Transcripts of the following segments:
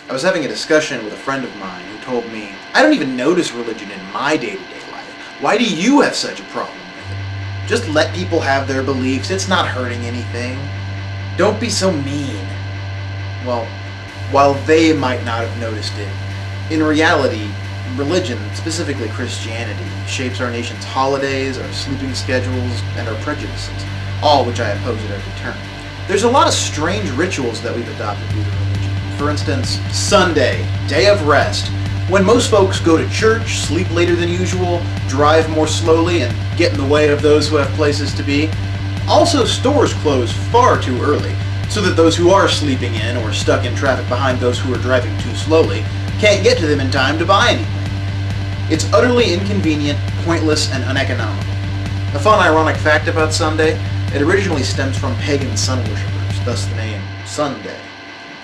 I was having a discussion with a friend of mine who told me, I don't even notice religion in my day-to-day life. Why do you have such a problem with it? Just let people have their beliefs. It's not hurting anything. Don't be so mean. Well, while they might not have noticed it, in reality, religion, specifically Christianity, shapes our nation's holidays, our sleeping schedules, and our prejudices, all which I oppose at every turn. There's a lot of strange rituals that we've adopted due to religion. For instance, Sunday, day of rest, when most folks go to church, sleep later than usual, drive more slowly, and get in the way of those who have places to be. Also, stores close far too early, so that those who are sleeping in or stuck in traffic behind those who are driving too slowly can't get to them in time to buy anything. It's utterly inconvenient, pointless, and uneconomical. A fun ironic fact about Sunday, it originally stems from pagan sun worshippers, thus the name Sunday.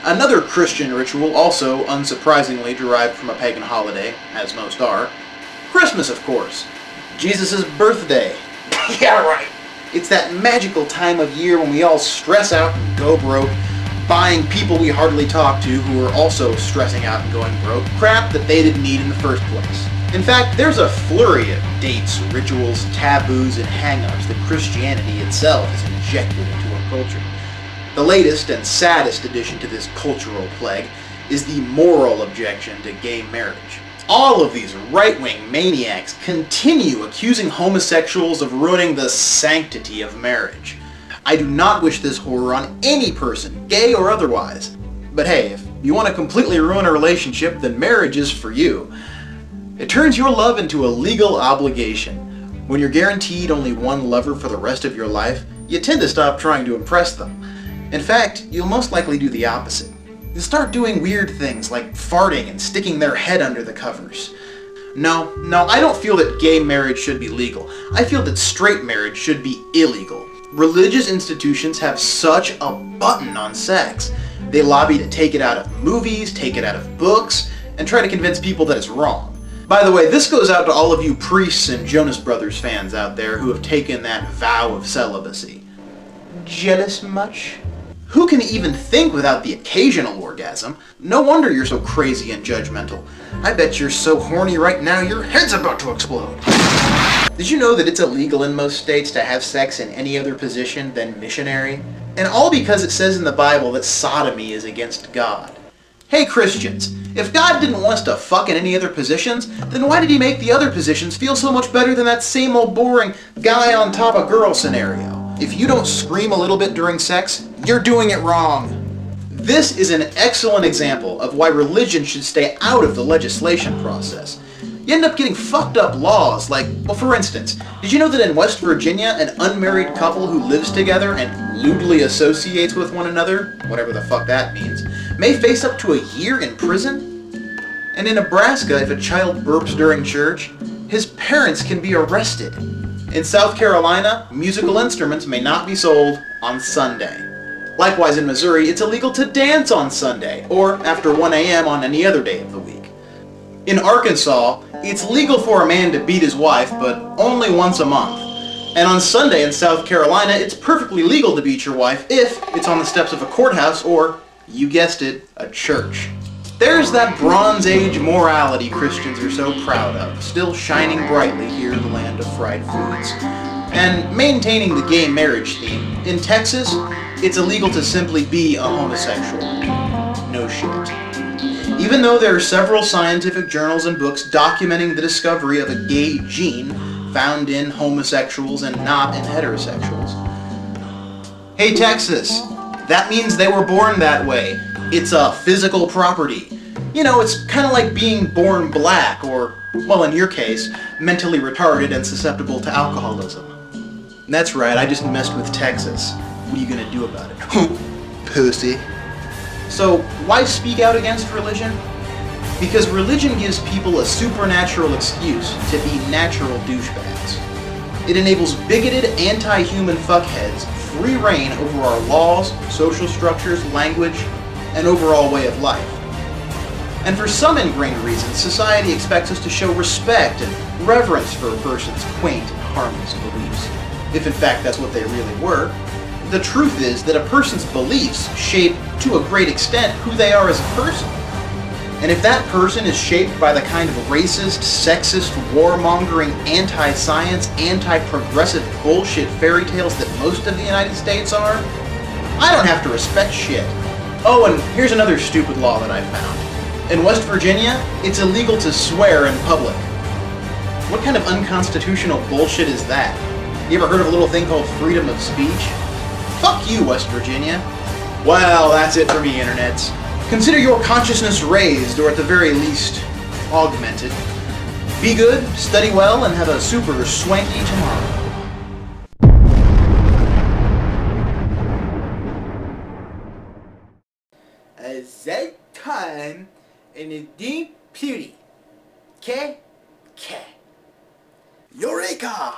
Another Christian ritual, also unsurprisingly derived from a pagan holiday, as most are, Christmas, of course. Jesus' birthday. Yeah, right. It's that magical time of year when we all stress out and go broke, buying people we hardly talk to who are also stressing out and going broke crap that they didn't need in the first place. In fact, there's a flurry of dates, rituals, taboos, and hang-ups that Christianity itself has injected into our culture. The latest and saddest addition to this cultural plague is the moral objection to gay marriage. All of these right-wing maniacs continue accusing homosexuals of ruining the sanctity of marriage. I do not wish this horror on any person, gay or otherwise. But hey, if you want to completely ruin a relationship, then marriage is for you. It turns your love into a legal obligation. When you're guaranteed only one lover for the rest of your life, you tend to stop trying to impress them. In fact, you'll most likely do the opposite. You'll start doing weird things like farting and sticking their head under the covers. No, I don't feel that gay marriage should be legal. I feel that straight marriage should be illegal. Religious institutions have such a button on sex. They lobby to take it out of movies, take it out of books, and try to convince people that it's wrong. By the way, this goes out to all of you priests and Jonas Brothers fans out there who have taken that vow of celibacy. Jealous much? Who can even think without the occasional orgasm? No wonder you're so crazy and judgmental. I bet you're so horny right now your head's about to explode. Did you know that it's illegal in most states to have sex in any other position than missionary? And all because it says in the Bible that sodomy is against God. Hey Christians, if God didn't want us to fuck in any other positions, then why did he make the other positions feel so much better than that same old boring guy on top of girl scenario? If you don't scream a little bit during sex, you're doing it wrong. This is an excellent example of why religion should stay out of the legislation process. You end up getting fucked up laws like, well, for instance, did you know that in West Virginia, an unmarried couple who lives together and lewdly associates with one another, whatever the fuck that means, may face up to a year in prison? And in Nebraska, if a child burps during church, his parents can be arrested. In South Carolina, musical instruments may not be sold on Sunday. Likewise in Missouri, it's illegal to dance on Sunday, or after 1 a.m. on any other day of the week. In Arkansas, it's legal for a man to beat his wife, but only once a month. And on Sunday in South Carolina, it's perfectly legal to beat your wife if it's on the steps of a courthouse or, you guessed it, a church. There's that Bronze Age morality Christians are so proud of, still shining brightly here in the land of fried foods. And maintaining the gay marriage theme, in Texas, it's illegal to simply be a homosexual. No shit. Even though there are several scientific journals and books documenting the discovery of a gay gene found in homosexuals and not in heterosexuals. Hey Texas, that means they were born that way. It's a physical property. You know, it's kind of like being born black or, well in your case, mentally retarded and susceptible to alcoholism. That's right, I just messed with Texas. What are you gonna do about it? Pussy. So, why speak out against religion? Because religion gives people a supernatural excuse to be natural douchebags. It enables bigoted, anti-human fuckheads free reign over our laws, social structures, language, and overall way of life. And for some ingrained reasons, society expects us to show respect and reverence for a person's quaint and harmless beliefs. If in fact that's what they really were. The truth is that a person's beliefs shape, to a great extent, who they are as a person. And if that person is shaped by the kind of racist, sexist, warmongering, anti-science, anti-progressive bullshit fairy tales that most of the United States are, I don't have to respect shit. Oh, and here's another stupid law that I found. In West Virginia, it's illegal to swear in public. What kind of unconstitutional bullshit is that? You ever heard of a little thing called freedom of speech? Fuck you, West Virginia. Well, that's it for me, internets. Consider your consciousness raised, or at the very least, augmented. Be good, study well, and have a super swanky tomorrow. That time in a deep beauty. K. Eureka!